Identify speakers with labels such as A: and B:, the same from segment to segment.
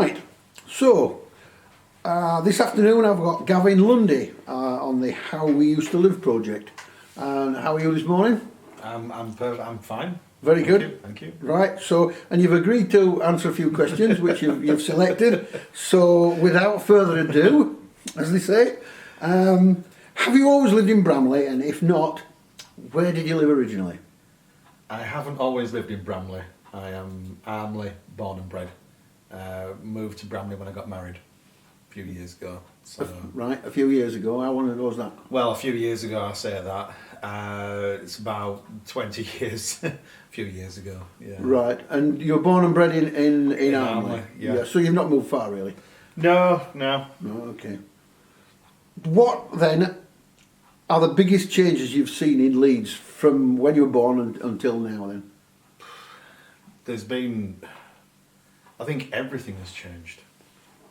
A: Right, so this afternoon I've got Gavin Lundy on the How We Used to Live project. And how are you this morning?
B: I'm fine.
A: Very good.
B: Thank you.
A: Right, so, and you've agreed to answer a few questions which you've selected. So without further ado, as they say, have you always lived in Bramley? And if not, where did you live originally?
B: I haven't always lived in Bramley. I am Armley, born and bred. Moved to Bramley when I got married a few years ago. So,
A: Right, a few years ago. How long ago was that?
B: well, a few years ago, I say that. It's about 20 years. A few years ago, yeah.
A: Right, and you're born and bred in Armley?
B: Armley, yeah.
A: So you've not moved far, really?
B: No.
A: No, okay. What then are the biggest changes you've seen in Leeds from when you were born until now then?
B: There's been... I think everything has changed.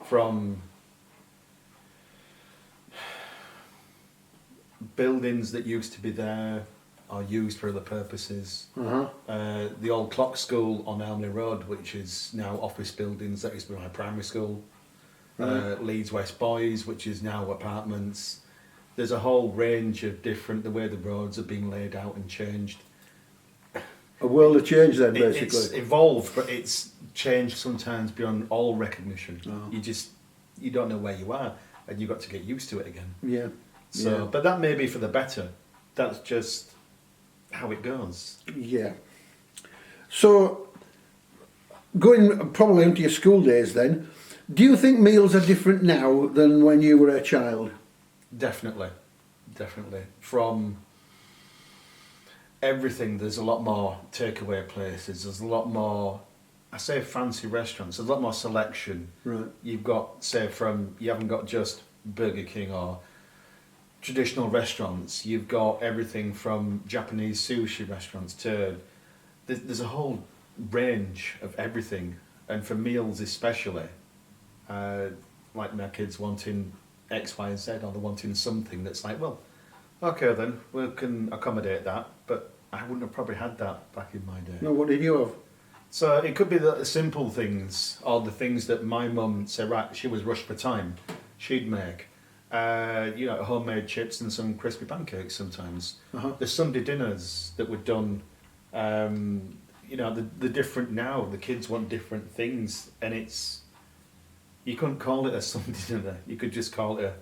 B: From buildings that used to be there are used for other purposes. The old clock school on Elmley Road, which is now office buildings, that used to be my primary school. Leeds West Boys, which is now apartments. There's a whole range of different, the way the roads have been laid out and changed.
A: A world of change then, basically.
B: It's evolved, but it's changed sometimes beyond all recognition.
A: Oh.
B: You don't know where you are, and you've got to get used to it again.
A: Yeah.
B: So,
A: yeah.
B: but that may be for the better. That's just how it goes.
A: Yeah. So, going probably into your school days then, do you think meals are different now than when you were a child?
B: Definitely. From everything, there's a lot more takeaway places. There's a lot more, I say fancy restaurants, there's a lot more selection.
A: Right.
B: You've got, say, you haven't got just Burger King or traditional restaurants. You've got everything from Japanese sushi restaurants to, there's a whole range of everything. And for meals especially, like my kids wanting X, Y, and Z, or they're wanting something that's like, well, okay then, we can accommodate that, but I wouldn't have probably had that back in my day.
A: No, what did you have?
B: So it could be the simple things, or the things that my mum said, right, she was rushed for time, she'd make, homemade chips and some crispy pancakes sometimes. The Sunday dinners that were done, the different now, the kids want different things, and you couldn't call it a Sunday dinner, you could just call it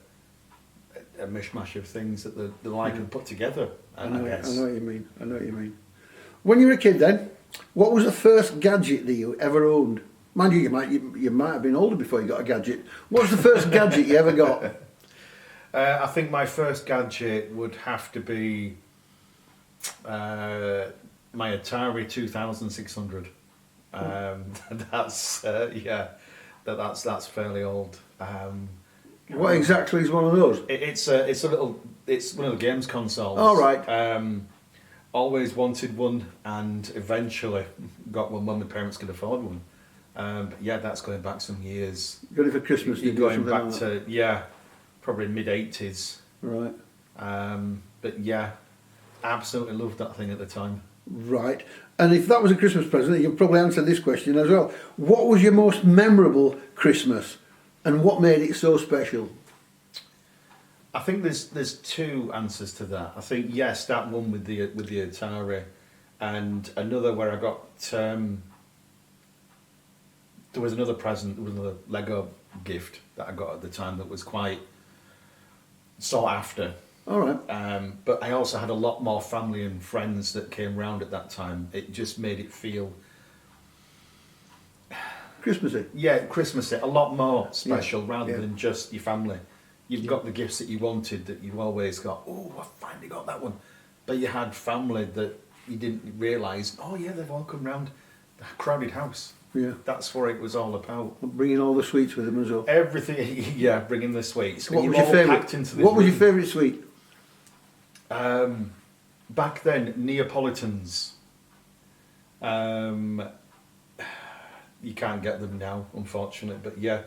B: a mishmash of things that they like and put together.
A: I know what you mean. When you were a kid then, what was the first gadget that you ever owned? Mind you, you might have been older before you got a gadget. What was the first gadget you ever got?
B: I think my first gadget would have to be my Atari 2600. That's fairly old.
A: What exactly is one of those?
B: It's one of the games consoles.
A: All right.
B: Always wanted one, and eventually got one when my parents could afford one. But yeah, that's going back some years.
A: Got it for Christmas?
B: You're going back to probably mid-80s.
A: Right.
B: But yeah, absolutely loved that thing at the time.
A: Right. And if that was a Christmas present, you've probably answered this question as well. What was your most memorable Christmas, and what made it so special?
B: I think there's two answers to that. I think yes, that one with the Atari, and another where I got there was another present, there was another Lego gift that I got at the time that was quite sought after.
A: All right.
B: But I also had a lot more family and friends that came round at that time. It just made it feel
A: Christmassy.
B: Yeah, Christmassy. A lot more special rather than just your family. You've got the gifts that you wanted, that you've always got, oh, I finally got that one. But you had family that you didn't realise, oh yeah, they've all come round. The crowded house. Yeah. That's what it was all about.
A: Bringing all the sweets with them as well.
B: Everything, yeah, bringing the sweets.
A: What was your favourite? What was your favourite sweet?
B: Back then, Neapolitans. You can't get them now, unfortunately. But yeah,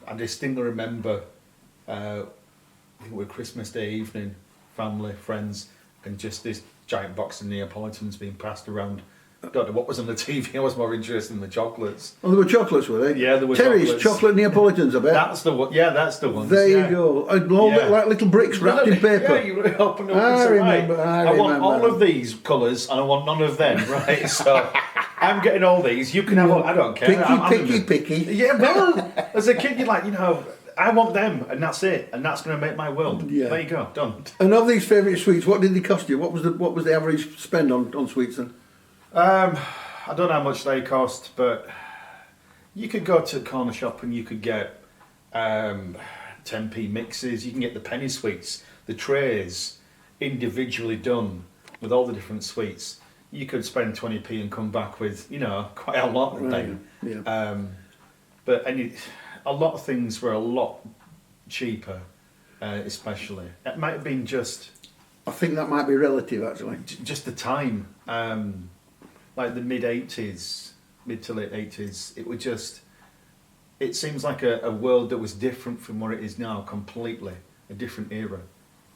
B: I distinctly remember I think it was Christmas Day evening, family, friends, and just this giant box of Neapolitans being passed around don't know what was on the TV. I was more interested in the chocolates.
A: Oh, there were chocolates, were they?
B: Yeah, there were
A: Terry's
B: chocolates.
A: chocolate Neapolitans, I bet.
B: That's the one. Yeah, that's the one.
A: There you go. A little bit like little bricks wrapped in paper.
B: Yeah, you open up
A: I
B: and say,
A: remember.
B: right,
A: I
B: I want
A: remember.
B: all of these colours and I want none of them. Right, so I'm getting all these. You can have. I don't care.
A: Picky.
B: Yeah, well, as a kid, you're like, I want them, and that's it, and that's going to make my world.
A: Yeah.
B: There you go, done.
A: And of these favourite sweets, what did they cost you? What was the average spend on sweets then?
B: I don't know how much they cost, but you could go to the corner shop and you could get 10p mixes. You can get the penny sweets, the trays, individually done with all the different sweets. You could spend 20p and come back with, quite a lot then.
A: Yeah.
B: But a lot of things were a lot cheaper, especially. It might have been just...
A: I think that might be relative, actually.
B: Just the time. Like the mid to late 80s, it was just... It seems like a world that was different from what it is now, completely. A different era.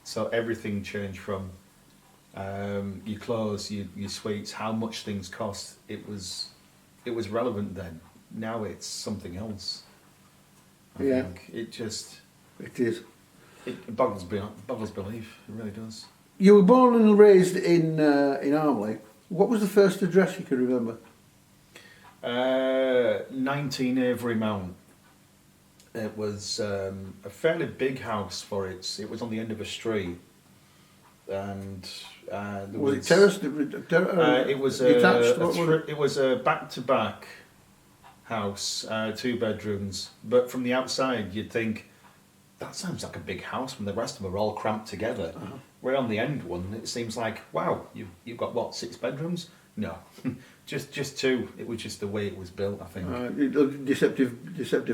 B: So everything changed from your clothes, your sweets, how much things cost. It was relevant then. Now it's something else. I think it
A: is.
B: It boggles belief. It really does.
A: You were born and raised in Armley. What was the first address you could remember?
B: 19 Avery Mount. It was a fairly big house for it. It was on the end of a street, and
A: was it terraced?
B: It was
A: detached.
B: It was a back-to-back house, 2 bedrooms. But from the outside, you'd think that sounds like a big house when the rest of them are all cramped together.
A: Uh-huh.
B: We're on the end one. It seems like, wow, you've got what, 6 bedrooms? No, just 2. It was just the way it was built, I think.
A: It looked deceptive.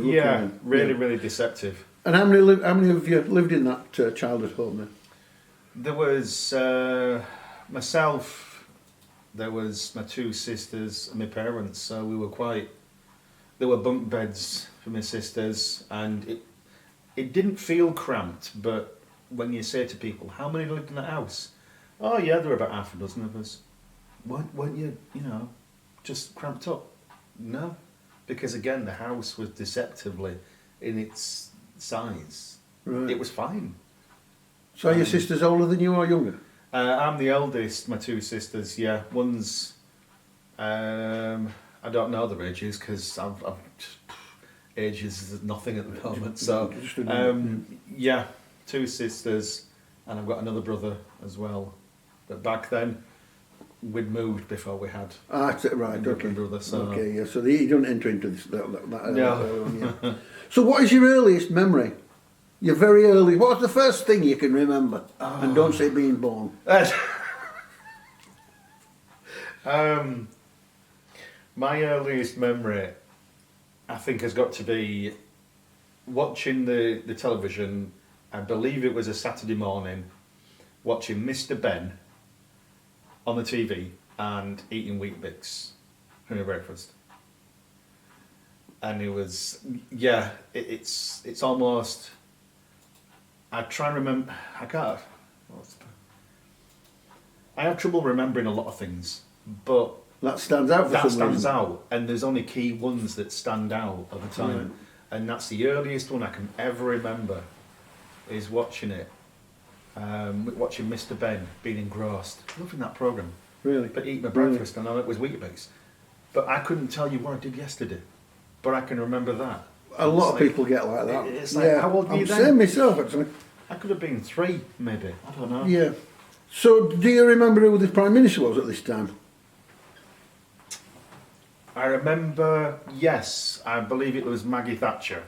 B: Yeah,
A: looking.
B: really deceptive.
A: And how many of you lived in that childhood home then?
B: There was myself. There was my 2 sisters and my parents. So we were there were bunk beds for my sisters, and it didn't feel cramped. But when you say to people, how many lived in that house? Oh yeah, there were about half a dozen of us. Weren't you, just cramped up? No, because again, the house was deceptively in its size.
A: Right.
B: It was fine.
A: So are your sisters older than you or younger?
B: I'm the eldest. My 2 sisters, yeah. One's, I don't know their ages because I've ages is nothing at the moment. So, yeah, 2 sisters, and I've got another brother as well. But back then, we'd moved before we had.
A: Right. Okay.
B: Brother, so.
A: Okay. Yeah. So you don't enter into this.
B: No.
A: Yeah. So what is your earliest memory? Your very early. What's the first thing you can remember? And don't say being born.
B: My earliest memory, I think, has got to be watching the television. I believe it was a Saturday morning, watching Mr. Ben on the TV and eating Weet-Bix for my breakfast. And it was, it's almost, I try and remember, I have trouble remembering a lot of things, but
A: that stands out for
B: that
A: some
B: stands
A: reason.
B: out, and there's only key ones that stand out at the time, and that's the earliest one I can ever remember, is watching it, watching Mr. Ben being engrossed, loving that programme.
A: Really?
B: But eating my breakfast, and I know it was Weet-Bix, but I couldn't tell you what I did yesterday, but I can remember that.
A: A lot of people get like that.
B: It's like, how old were you then?
A: Same myself, actually.
B: I could have been 3, maybe. I don't know.
A: Yeah. So, do you remember who the Prime Minister was at this time?
B: I remember, yes, I believe it was Maggie Thatcher.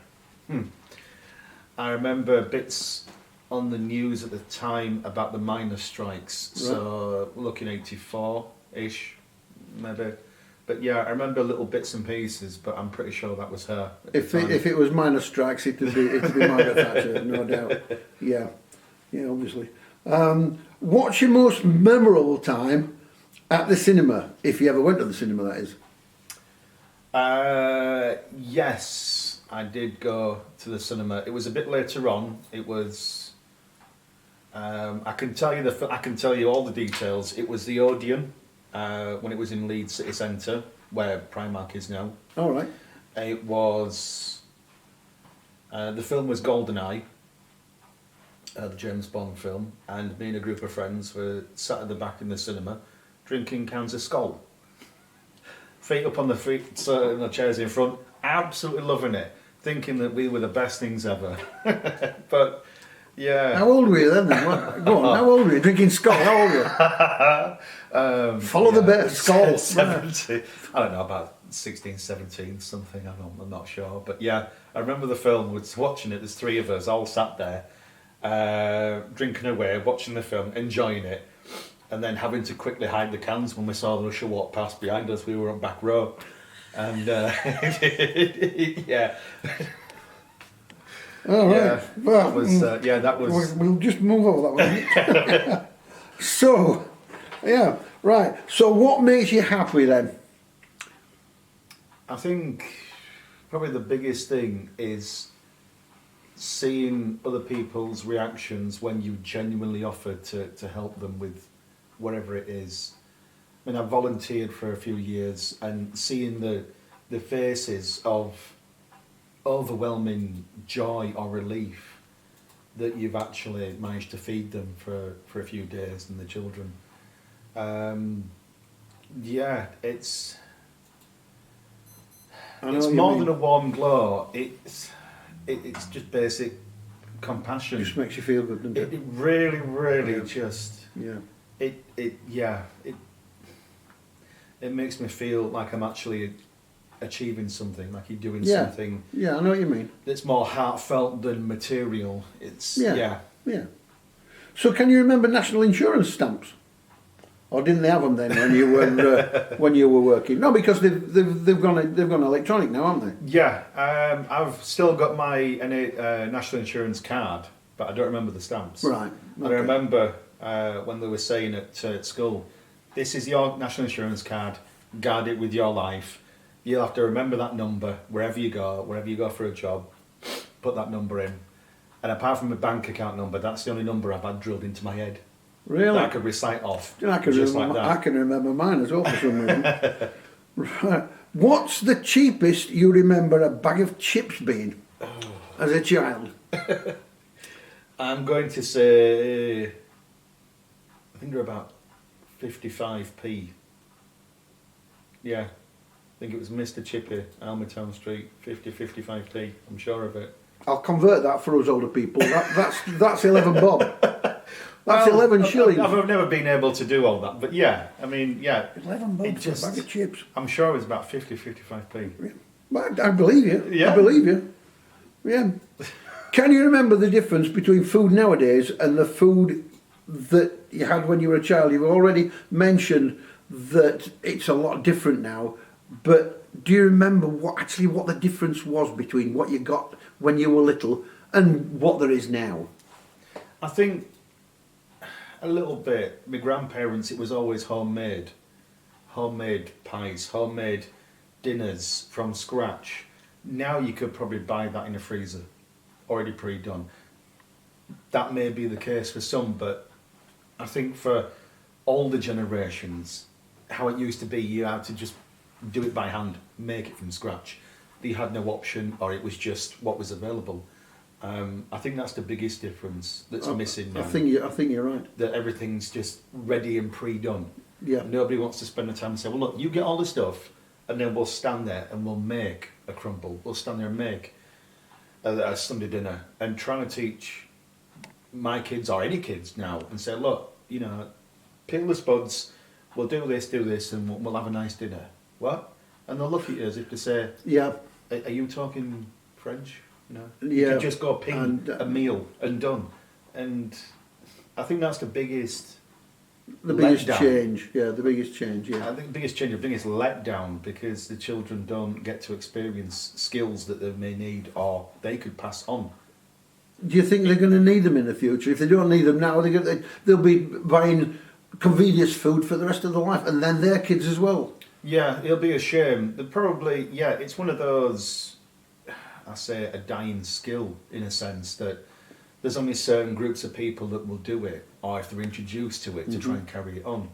B: I remember bits on the news at the time about the miners' strikes. Right. So, looking 84-ish, maybe. But yeah, I remember little bits and pieces, but I'm pretty sure that was her.
A: If it was miners' strikes, it'd be Margaret Thatcher, no doubt. Yeah, obviously. What's your most memorable time at the cinema, if you ever went to the cinema, that is?
B: Yes, I did go to the cinema. It was a bit later on. It was. I can tell you all the details. It was the Odeon when it was in Leeds City Centre, where Primark is now.
A: All right.
B: It was... the film was GoldenEye, the James Bond film, and me and a group of friends were sat at the back in the cinema drinking cans of Skol. Feet up on the feet, so in the chairs in front, absolutely loving it, thinking that we were the best things ever. But, yeah.
A: How old were you then? Go on, how old were you? Drinking Skol, how old were you? Follow the bear, Skol.
B: 70. I don't know, about 16, 17, something, I'm not sure. But yeah, I remember the film, was watching it, there's three of us all sat there, drinking away, watching the film, enjoying it, and then having to quickly hide the cans when we saw the usher walk past behind us. We were on back row. And yeah.
A: All right.
B: Yeah,
A: Well,
B: that was...
A: We'll just move over that one. So, yeah, right. So what makes you happy then?
B: I think probably the biggest thing is seeing other people's reactions when you genuinely offer to help them with whatever it is. I mean, I've volunteered for a few years, and seeing the faces of overwhelming joy or relief that you've actually managed to feed them for a few days, and the children. Yeah, it's more than a warm glow. It's just basic compassion.
A: It just makes you feel good, doesn't it?
B: It really just...
A: Yeah.
B: It makes me feel like I'm actually achieving something, like you're doing
A: Yeah.
B: something
A: Yeah, I know what you mean.
B: that's more heartfelt than material. It's
A: Yeah. So can you remember national insurance stamps? Or didn't they have them then when you were when you were working? No, because they've gone electronic now, haven't they?
B: Yeah, I've still got my national insurance card, but I don't remember the stamps.
A: Right.
B: And I remember when they were saying at school, this is your national insurance card, guard it with your life. You'll have to remember that number wherever you go for a job, put that number in. And apart from my bank account number, that's the only number I've had drilled into my head.
A: Really?
B: That I could recite off.
A: I can remember mine as well for some reason. Right. What's the cheapest you remember a bag of chips being as a child?
B: I'm going to say, I think they're about 55p. Yeah, I think it was Mr. Chippy, Almatown Street, 55p, I'm sure of it.
A: I'll convert that for us older people. That's 11 bob. That's 11 shillings.
B: I've never been able to do all that, but yeah, I mean, yeah.
A: 11 bob for a bag of chips.
B: I'm sure it was about 55p.
A: I believe you.
B: Yeah.
A: I believe you. Yeah. Can you remember the difference between food nowadays and the food that you had when you were a child? You've already mentioned that it's a lot different now, but do you remember what the difference was between what you got when you were little and what there is now?
B: I think a little bit. My grandparents, it was always homemade pies, homemade dinners from scratch. Now you could probably buy that in a freezer, already pre-done. That may be the case for some, but I think for older generations, how it used to be, you had to just do it by hand, make it from scratch. You had no option, or it was just what was available. I think that's the biggest difference that's missing now.
A: I think you're right.
B: That everything's just ready and pre-done.
A: Yeah.
B: Nobody wants to spend the time and say, well, look, you get all the stuff, and then we'll stand there and we'll make a crumble. We'll stand there and make a Sunday dinner, and trying to teach my kids or any kids now and say, look, peel the spuds, we'll do this, and we'll have a nice dinner. What? And they'll look at you as if to say,
A: yeah,
B: are you talking French?
A: Yeah.
B: You can just go ping a meal and done. And I think that's the biggest
A: change. Yeah, the biggest change, yeah.
B: I think the biggest change, the biggest letdown, because the children don't get to experience skills that they may need or they could pass on.
A: Do you think they're going to need them in the future? If they don't need them now, they'll be buying convenience food for the rest of their life, and then their kids as well.
B: Yeah, it'll be a shame. They're probably, it's one of those, I say, a dying skill, in a sense, that there's only certain groups of people that will do it, or if they're introduced to it, to try and carry it on.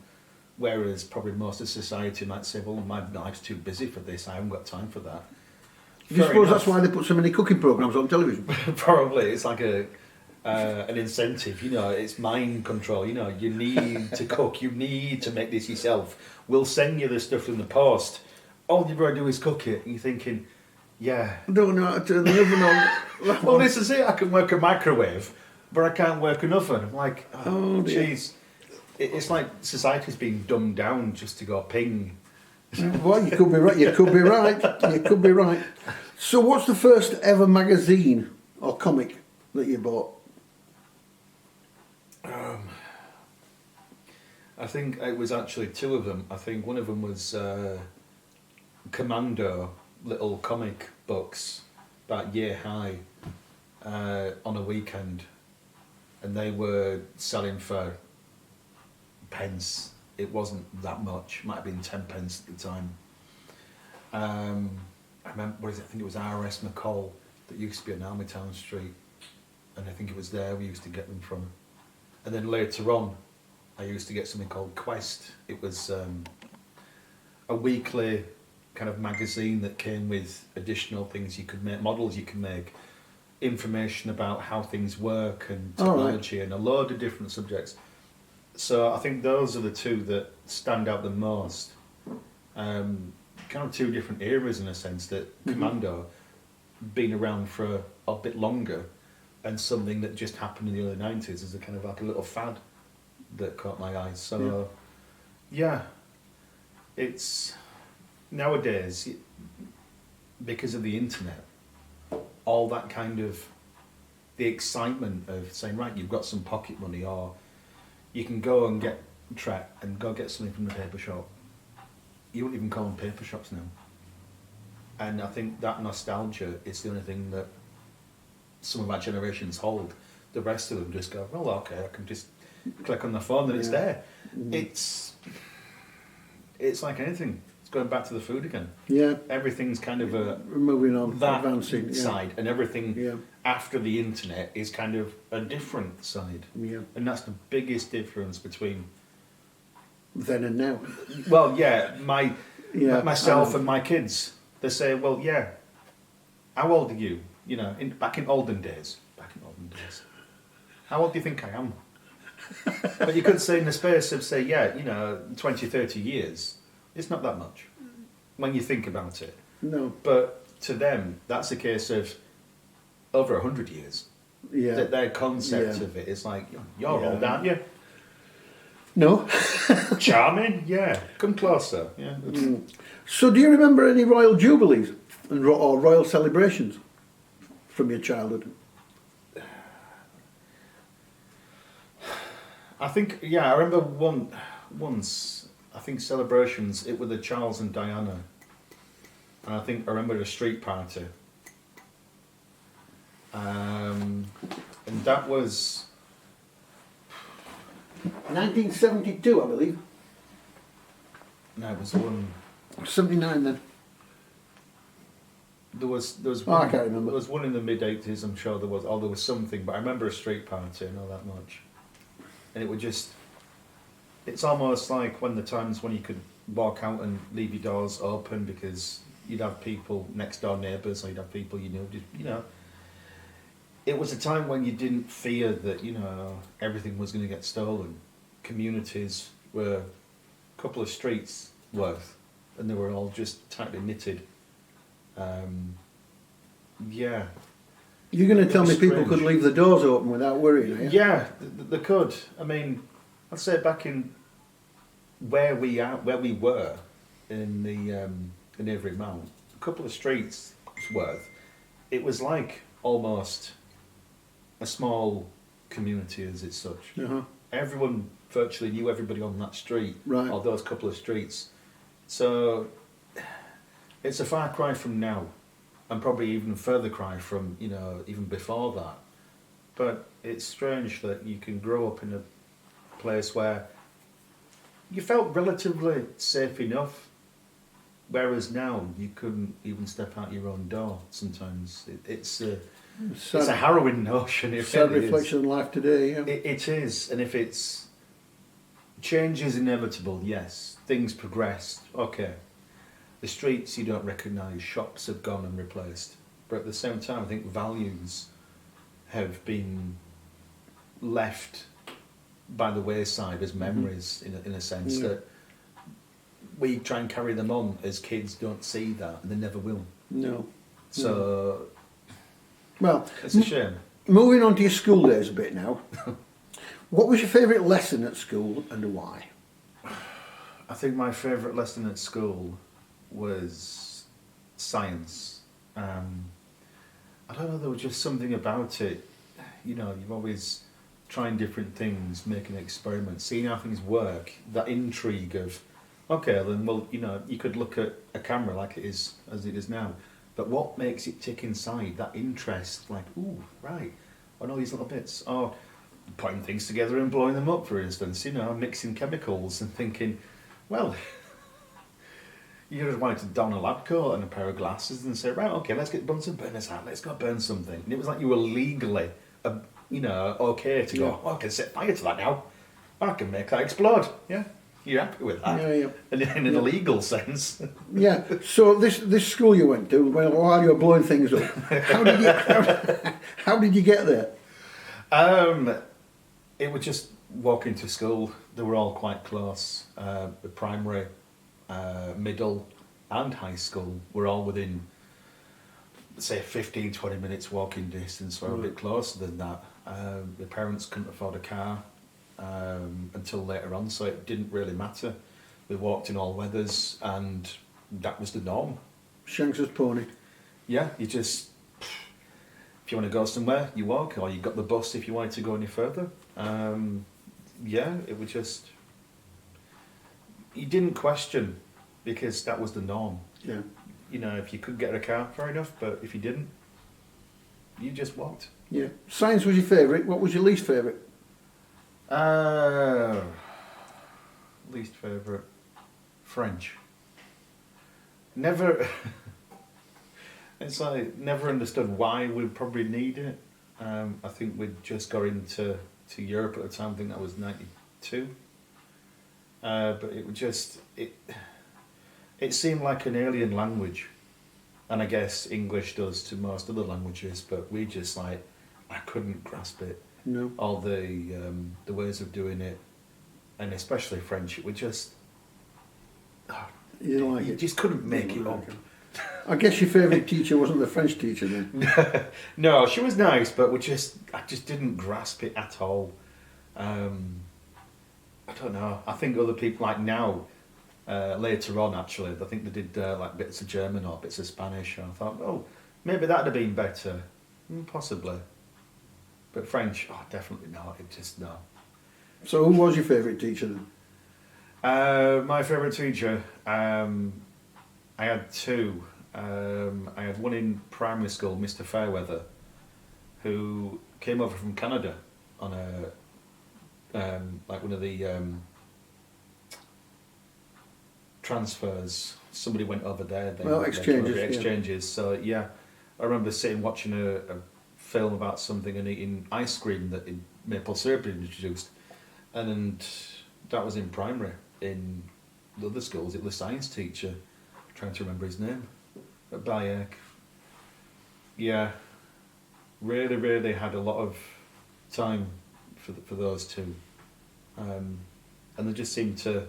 B: Whereas probably most of society might say, well, my life's too busy for this, I haven't got time for that.
A: Do you suppose that's why they put so many cooking programmes on television?
B: Probably. It's like an incentive, you know, it's mind control, you know, you need to cook, you need to make this yourself. We'll send you the stuff in the post. All you've got to do is cook it. And you're thinking, yeah.
A: I don't know how to turn the oven on.
B: Well, this is it. I can work a microwave, but I can't work an oven. I'm like, oh, jeez. It's like society's being dumbed down just to go ping.
A: Well, you could be right. You could be right. You could be right. So, what's the first ever magazine or comic that you bought?
B: I think it was actually two of them. I think one of them was Commando, little comic books, about year high, on a weekend, and they were selling for pence. It wasn't that much. Might have been 10 pence at the time. I remember, what is it? I think it was R.S. McCall that used to be on Almetown Street, and I think it was there we used to get them from. And then later on, I used to get something called Quest. It was a weekly kind of magazine that came with additional things you could make, models you can make, information about how things work and technology and a load of different subjects. So I think those are the two that stand out the most. Kind of two different eras in a sense, that Commando been around for a bit longer, and something that just happened in the early 90s as a kind of like a little fad that caught my eye. So yeah, it's nowadays, because of the internet, all that kind of the excitement of saying, right, you've got some pocket money, or you can go and get something from the paper shop. You wouldn't even call them paper shops now. And I think that nostalgia is the only thing that some of our generations hold. The rest of them just go, well, okay, I can just click on the phone and it's there. It's like anything. It's going back to the food again. Yeah. Everything's kind of
A: moving on,
B: that
A: advancing
B: side, and everything after the internet is kind of a different side. Yeah. And that's the biggest difference between
A: then and now.
B: Well, myself and my kids. They say, well, yeah, how old are you? You know, back in olden days. How old do you think I am? But you could say in the space of, say, 20, 30 years, it's not that much when you think about it.
A: No.
B: But to them, that's a case of over 100 years. Yeah. That their concept of it is like, you're old, aren't you?
A: No.
B: Charming, yeah. Come closer. Yeah.
A: So do you remember any royal jubilees or royal celebrations from your childhood?
B: I think, I remember once, I think celebrations, it was the Charles and Diana. And I remember a street party. And that was
A: 1972, I believe.
B: No, it was one.
A: 79 then.
B: There was one,
A: I can't remember.
B: There was one in the mid-80s, I'm sure there was. Oh, there was something, but I remember a street party, not that much. And it would just... It's almost like when the times when you could walk out and leave your doors open because you'd have people, next door neighbours, or you'd have people you knew, It was a time when you didn't fear that, everything was going to get stolen. Communities were a couple of streets worth, and they were all just tightly knitted.
A: You're going to tell me people could leave the doors open without worrying, are you?
B: Yeah, they could. I mean, I'd say back in where we were in the in Avery Mount, a couple of streets worth, it was like almost a small community as it's such. Uh-huh. Everyone virtually knew everybody on that street, right, or those couple of streets. So it's a far cry from now, and probably even further cry from, even before that. But it's strange that you can grow up in a place where you felt relatively safe enough, whereas now you couldn't even step out your own door sometimes. It's a harrowing notion. Sad
A: reflection of life today, yeah.
B: It is, and if it's change is inevitable, yes. Things progressed, okay. The streets you don't recognise, shops have gone and replaced. But at the same time, I think values have been left by the wayside as memories, in a sense, that we try and carry them on as kids don't see that, and they never will.
A: No.
B: So,
A: well,
B: it's a shame.
A: Moving on to your school days a bit now. What was your favourite lesson at school and why?
B: I think my favourite lesson at school was science. I don't know, there was just something about it. You know, you've always trying different things, making experiments, seeing how things work, that intrigue of, okay, then, well, you know, you could look at a camera like it is, as it is now, but what makes it tick inside, that interest, like, ooh, right, on all these little bits, or putting things together and blowing them up, for instance, you know, mixing chemicals and thinking, well, you just wanted to don a lab coat and a pair of glasses and say, right, okay, let's get Bunsen burners out, let's go burn something. And it was like you were legally, you know, okay to go, oh, I can set fire to that now. I can make that explode. Yeah, you're happy with that.
A: Yeah.
B: And in a legal sense.
A: Yeah. So this school you went to, well, while you were blowing things up, how did you get there?
B: It was just walking to school. They were all quite close. The primary, middle, and high school were all within, say, 15, 20 minutes walking distance, or a bit closer than that. The parents couldn't afford a car until later on, so it didn't really matter. We walked in all weathers, and that was the norm.
A: Shanks's pony.
B: Yeah, you just, if you want to go somewhere, you walk, or you got the bus if you wanted to go any further. Yeah, it was just, you didn't question, because that was the norm.
A: Yeah.
B: You know, if you could get a car, fair enough, but if you didn't, you just walked.
A: Yeah. Science was your favourite. What was your least favourite?
B: Least favourite? French. Never, it's like, never understood why we'd probably need it. I think we'd just got into Europe at the time, I think that was 92. But it was just, it seemed like an alien language. And I guess English does to most other languages, but we just like, I couldn't grasp it.
A: No.
B: All the ways of doing it, and especially French, it was just,
A: You didn't like
B: you
A: it?
B: just couldn't make it up.
A: I guess your favourite teacher wasn't the French teacher then?
B: No, she was nice, but I just didn't grasp it at all. I don't know. I think other people, like now, later on actually, I think they did like bits of German or bits of Spanish, and I thought, oh, maybe that'd have been better. Possibly. But French, oh, definitely not. It just, no.
A: So who was your favourite teacher then?
B: My favourite teacher, I had two. I had one in primary school, Mr. Fairweather, who came over from Canada on a like one of the transfers. Somebody went over there. Exchanges. So yeah, I remember sitting watching a film about something and eating ice cream that maple syrup had introduced, and that was in primary. In the other schools, it was a science teacher. I'm trying to remember his name. At Bayek. Yeah, really had a lot of time for those two, and they just seemed to,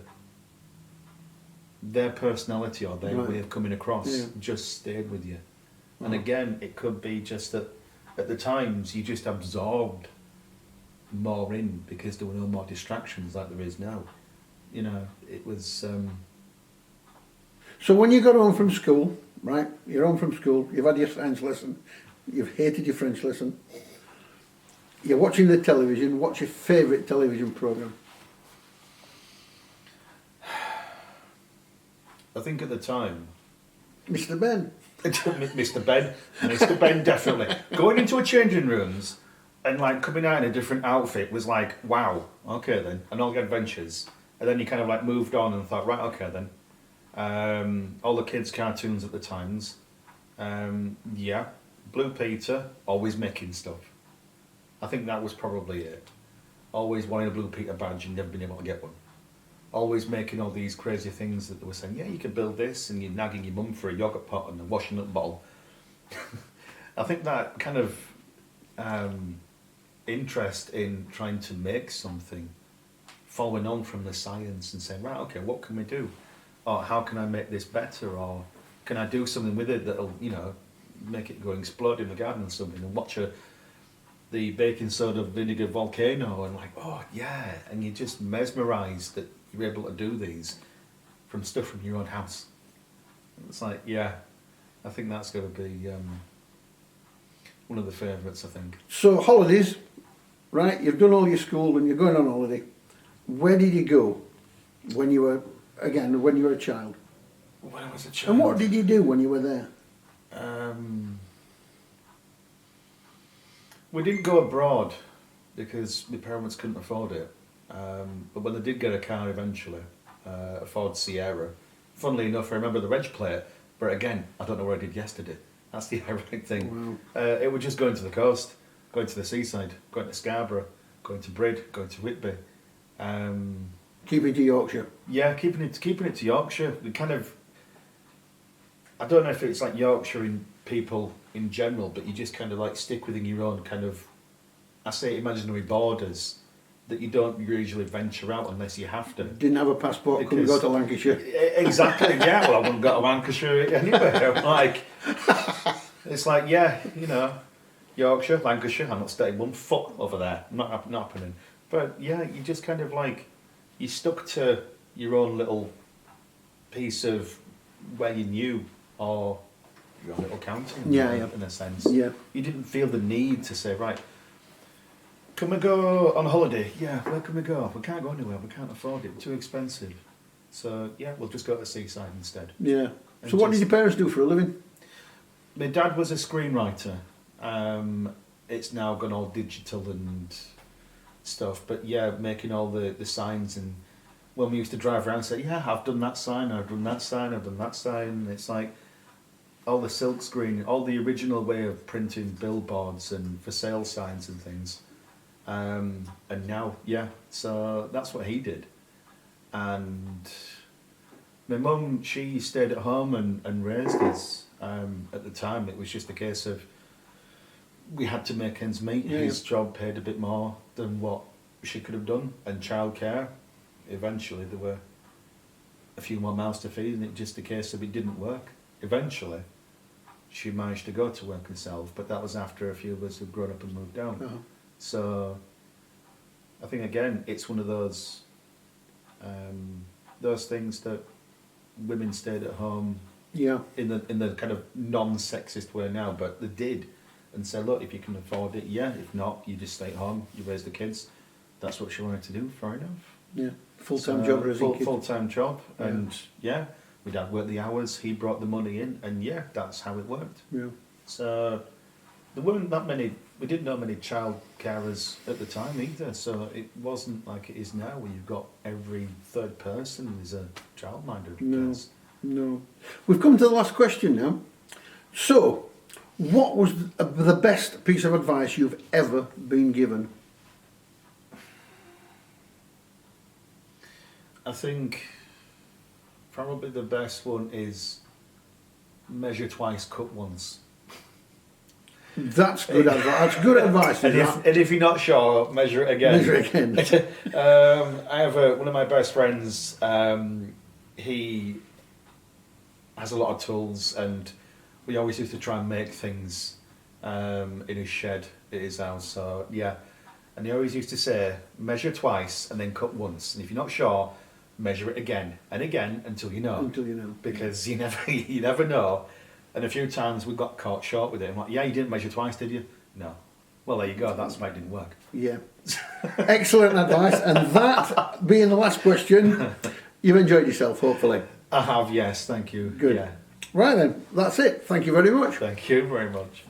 B: their personality or their way of coming across just stayed with you. And again, it could be just that at the times you just absorbed more in because there were no more distractions like there is now. You know, it was.
A: So when you got home from school, right? You're home from school. You've had your science lesson. You've hated your French lesson. You're watching the television. What's your favourite television programme?
B: I think at the time,
A: Mr. Ben.
B: Mr. Ben, definitely. Going into a changing rooms and like coming out in a different outfit was like, wow, okay then, and all the adventures. And then you kind of like moved on and thought, right, okay then. All the kids' cartoons at the times. Yeah, Blue Peter, always making stuff. I think that was probably it. Always wanting a Blue Peter badge and never been able to get one. always making all these crazy things that they were saying, yeah, you could build this, and you're nagging your mum for a yogurt pot and a washing up bottle. I think that kind of interest in trying to make something, following on from the science and saying, right, okay, what can we do? Or how can I make this better? Or can I do something with it that'll, make it go explode in the garden or something, and watch the baking soda vinegar volcano and like, oh yeah, and you're just mesmerised that you're able to do these from stuff from your own house. It's like, yeah, I think that's going to be one of the favourites, I think.
A: So holidays, right? You've done all your school and you're going on holiday. Where did you go when you were a child?
B: When I was a child.
A: And what did you do when you were there?
B: We didn't go abroad because my parents couldn't afford it. But when they did get a car eventually, a Ford Sierra, funnily enough, I remember the reg plate, but again, I don't know where I did yesterday. That's the ironic thing.
A: Wow.
B: It was just going to the coast, going to the seaside, going to Scarborough, going to Brid, going to Whitby.
A: Keeping to Yorkshire.
B: Yeah, keeping it to Yorkshire. We kind of, I don't know if it's like Yorkshire in people in general, but you just kind of like stick within your own kind of, I say imaginary borders that you don't usually venture out unless you have to.
A: Didn't have a passport, couldn't go to Lancashire.
B: Exactly, yeah, well I wouldn't go to Lancashire anyway. I'm like, it's like, yeah, Yorkshire, Lancashire, I'm not staying 1 foot over there, not happening. But yeah, you just kind of like, you stuck to your own little piece of where you knew, or your own little county in a sense.
A: Yeah.
B: You didn't feel the need to say, right, can we go on holiday? Yeah, where can we go? We can't go anywhere, we can't afford it, too expensive. So yeah, we'll just go to the seaside instead.
A: Yeah. So what did your parents do for a living?
B: My dad was a screenwriter. It's now gone all digital and stuff, but yeah, making all the signs, and when we used to drive around and say, yeah, I've done that sign, I've done that sign, I've done that sign, it's like all the silk screen, all the original way of printing billboards and for sale signs and things. And now, yeah, so that's what he did. And my mum, she stayed at home and raised us. At the time, it was just a case of we had to make ends meet.
A: Yeah.
B: His job paid a bit more than what she could have done, and childcare. Eventually, there were a few more mouths to feed, and it just a case of it didn't work. Eventually, she managed to go to work herself, but that was after a few of us had grown up and moved out.
A: Uh-huh.
B: So, I think again, it's one of those things that women stayed at home.
A: Yeah.
B: In the kind of non-sexist way now, but they did, and said, look, if you can afford it, yeah. If not, you just stay at home. You raise the kids. That's what she wanted to do. Fair enough.
A: Yeah. Full-time job raising kids.
B: Full-time job, and yeah, my dad worked the hours. He brought the money in, and yeah, that's how it worked.
A: Yeah.
B: So there weren't that many. We didn't know many child carers at the time either. So it wasn't like it is now, where you've got every third person is a childminder.
A: No. We've come to the last question now. So, what was the best piece of advice you've ever been given?
B: I think probably the best one is measure twice, cut once.
A: That's good advice. That's good advice.
B: And if you're not sure, measure it again.
A: Measure it again.
B: I have one of my best friends. He has a lot of tools, and we always used to try and make things in his shed at his house. So yeah, and he always used to say, measure twice and then cut once. And if you're not sure, measure it again and again until you know.
A: Until you know.
B: Because you never know. And a few times we got caught short with it. I'm like, yeah, you didn't measure twice, did you? No. Well, there you go. That's why it didn't work.
A: Yeah. Excellent advice. And that being the last question, you've enjoyed yourself, hopefully.
B: I have, yes. Thank you.
A: Good.
B: Yeah.
A: Right then, that's it. Thank you very much.
B: Thank you very much.